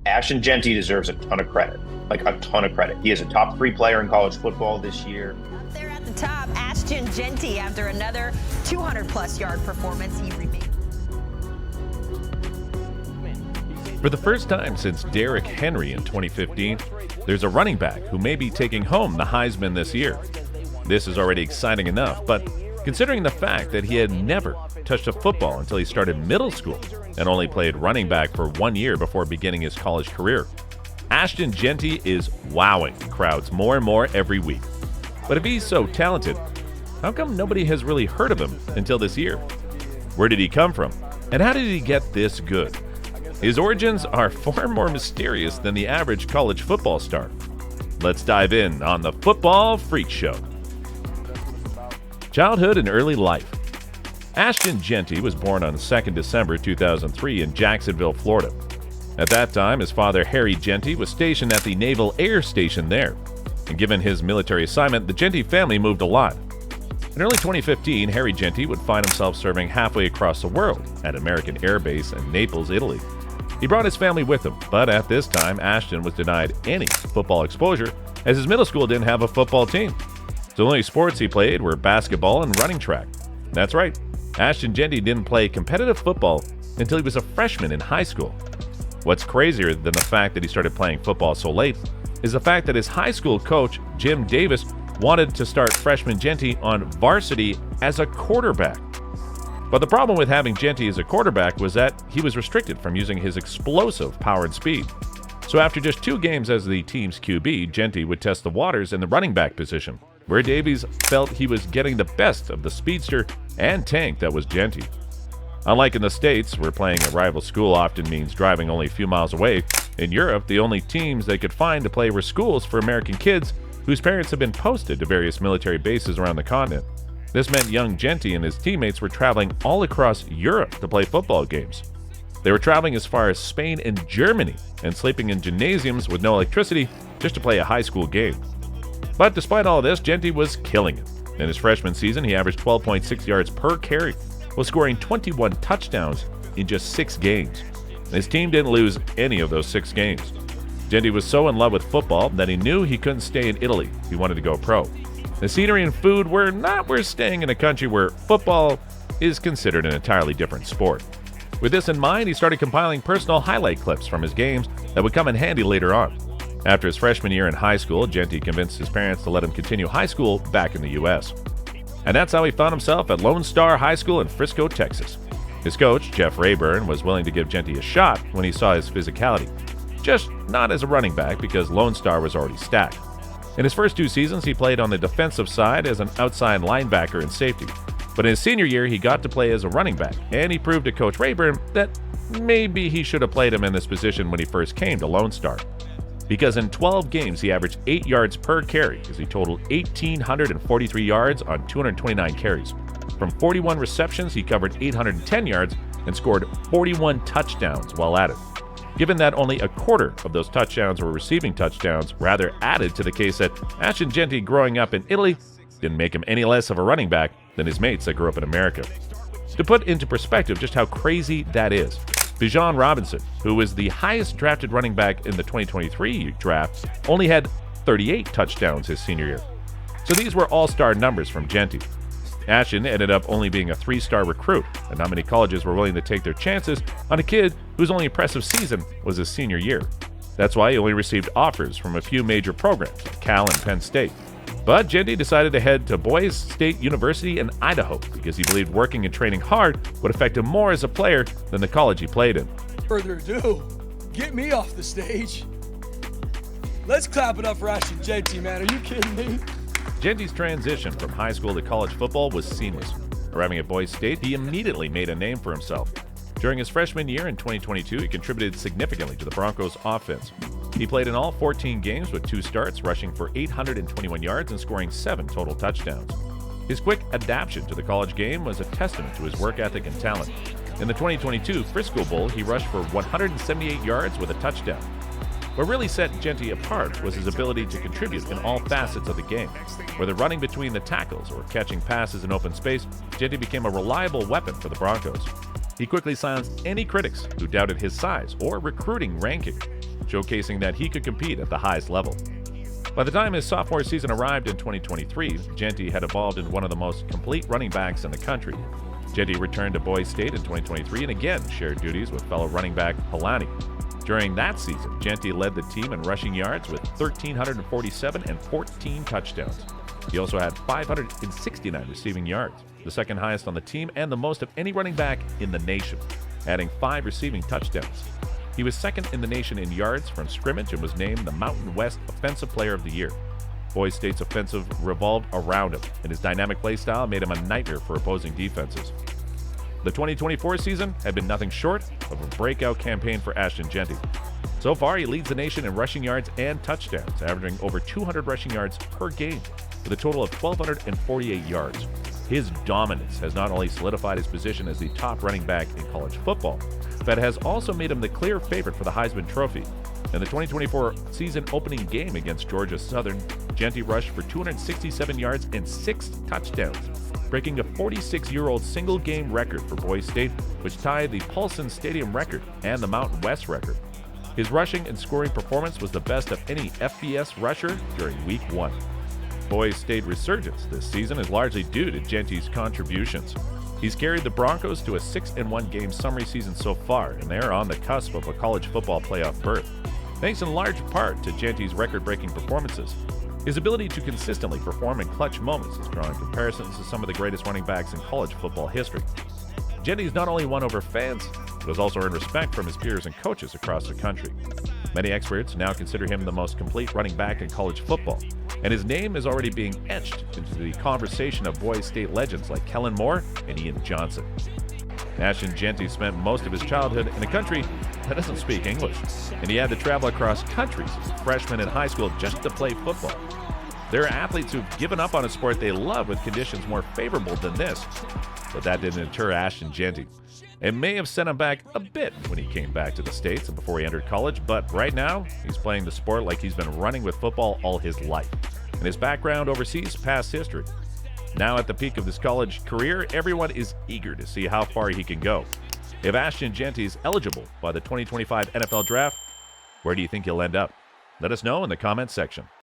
Ashton Jeanty deserves a ton of credit, like a ton of credit. He is a top 3 player in college football this year. Up there at the top, Ashton Jeanty, after another 200-plus yard performance, he remains. For the first time since Derrick Henry in 2015, there's a running back who may be taking home the Heisman this year. This is already exciting enough, but considering the fact that he had never touched a football until he started middle school and only played running back for 1 year before beginning his college career, Ashton Jeanty is wowing crowds more and more every week. But if he's so talented, how come nobody has really heard of him until this year? Where did he come from? And how did he get this good? His origins are far more mysterious than the average college football star. Let's dive in on the Football Freak Show. Childhood and early life. Ashton Jeanty was born on 2nd December 2003 in Jacksonville, Florida. At that time, his father, Harry Jeanty, was stationed at the Naval Air Station there. And given his military assignment, the Jeanty family moved a lot. In early 2015, Harry Jeanty would find himself serving halfway across the world at American Air Base in Naples, Italy. He brought his family with him, but at this time, Ashton was denied any football exposure as his middle school didn't have a football team. The only sports he played were basketball and running track. That's right, Ashton Jeanty didn't play competitive football until he was a freshman in high school. What's crazier than the fact that he started playing football so late is the fact that his high school coach, Jim Davis, wanted to start freshman Jeanty on varsity as a quarterback. But the problem with having Jeanty as a quarterback was that he was restricted from using his explosive power and speed. So after just 2 games as the team's QB, Jeanty would test the waters in the running back position, where Davies felt he was getting the best of the speedster and tank that was Jeanty. Unlike in the States, where playing at rival school often means driving only a few miles away, in Europe, the only teams they could find to play were schools for American kids whose parents had been posted to various military bases around the continent. This meant young Jeanty and his teammates were traveling all across Europe to play football games. They were traveling as far as Spain and Germany and sleeping in gymnasiums with no electricity just to play a high school game. But despite all this, Jeanty was killing it. In his freshman season, he averaged 12.6 yards per carry, while scoring 21 touchdowns in just 6 games. His team didn't lose any of those 6 games. Jeanty was so in love with football that he knew he couldn't stay in Italy if he wanted to go pro. The scenery and food were not worth staying in a country where football is considered an entirely different sport. With this in mind, he started compiling personal highlight clips from his games that would come in handy later on. After his freshman year in high school, Jeanty convinced his parents to let him continue high school back in the U.S. And that's how he found himself at Lone Star High School in Frisco, Texas. His coach, Jeff Rayburn, was willing to give Jeanty a shot when he saw his physicality, just not as a running back because Lone Star was already stacked. In his first 2 seasons, he played on the defensive side as an outside linebacker and safety. But in his senior year, he got to play as a running back, and he proved to Coach Rayburn that maybe he should have played him in this position when he first came to Lone Star. Because in 12 games, he averaged 8 yards per carry as he totaled 1,843 yards on 229 carries. From 41 receptions, he covered 810 yards and scored 41 touchdowns while at it. Given that only a quarter of those touchdowns were receiving touchdowns, rather added to the case that Ashton Jeanty growing up in Italy didn't make him any less of a running back than his mates that grew up in America. To put into perspective just how crazy that is, Bijan Robinson, who was the highest drafted running back in the 2023 draft, only had 38 touchdowns his senior year. So these were all-star numbers from Jeanty. Ashton ended up only being a 3-star recruit, and not many colleges were willing to take their chances on a kid whose only impressive season was his senior year. That's why he only received offers from a few major programs, like Cal and Penn State. But Jeanty decided to head to Boise State University in Idaho because he believed working and training hard would affect him more as a player than the college he played in. Further ado, get me off the stage. Let's clap it up for Ashton Jeanty, man. Are you kidding me? Jeanty's transition from high school to college football was seamless. Arriving at Boise State, he immediately made a name for himself. During his freshman year in 2022, he contributed significantly to the Broncos' offense. He played in all 14 games with 2 starts, rushing for 821 yards and scoring 7 total touchdowns. His quick adaptation to the college game was a testament to his work ethic and talent. In the 2022 Frisco Bowl, he rushed for 178 yards with a touchdown. What really set Jeanty apart was his ability to contribute in all facets of the game. Whether running between the tackles or catching passes in open space, Jeanty became a reliable weapon for the Broncos. He quickly silenced any critics who doubted his size or recruiting ranking. showcasing that he could compete at the highest level. By the time his sophomore season arrived in 2023, Jeanty had evolved into one of the most complete running backs in the country. Jeanty returned to Boise State in 2023 and again shared duties with fellow running back Palani. During that season, Jeanty led the team in rushing yards with 1,347 and 14 touchdowns. He also had 569 receiving yards, the second highest on the team and the most of any running back in the nation, adding 5 receiving touchdowns. He was second in the nation in yards from scrimmage and was named the Mountain West Offensive Player of the Year. Boise State's offensive revolved around him, and his dynamic play style made him a nightmare for opposing defenses. The 2024 season had been nothing short of a breakout campaign for Ashton Jeanty. So far, he leads the nation in rushing yards and touchdowns, averaging over 200 rushing yards per game, with a total of 1,248 yards. His dominance has not only solidified his position as the top running back in college football, but has also made him the clear favorite for the Heisman Trophy. In the 2024 season opening game against Georgia Southern, Jeanty rushed for 267 yards and 6 touchdowns, breaking a 46-year-old single-game record for Boise State, which tied the Paulson Stadium record and the Mountain West record. His rushing and scoring performance was the best of any FBS rusher during Week 1. Boise State resurgence this season is largely due to Jeanty's contributions. He's carried the Broncos to a 6-1 game summary season so far, and they're on the cusp of a college football playoff berth. Thanks in large part to Jeanty's record-breaking performances. His ability to consistently perform in clutch moments is drawing comparisons to some of the greatest running backs in college football history. Jeanty's not only won over fans, but has also earned respect from his peers and coaches across the country. Many experts now consider him the most complete running back in college football, and his name is already being etched into the conversation of Boise State legends like Kellen Moore and Ian Johnson. Ashton Jeanty spent most of his childhood in a country that doesn't speak English, and he had to travel across countries as a freshman in high school just to play football. There are athletes who've given up on a sport they love with conditions more favorable than this, but that didn't deter Ashton Jeanty. It may have sent him back a bit when he came back to the States and before he entered college, but right now, he's playing the sport like he's been running with football all his life. And his background overseas past history. Now at the peak of his college career, everyone is eager to see how far he can go. If Ashton Jeanty is eligible by the 2025 NFL Draft, where do you think he'll end up? Let us know in the comments section.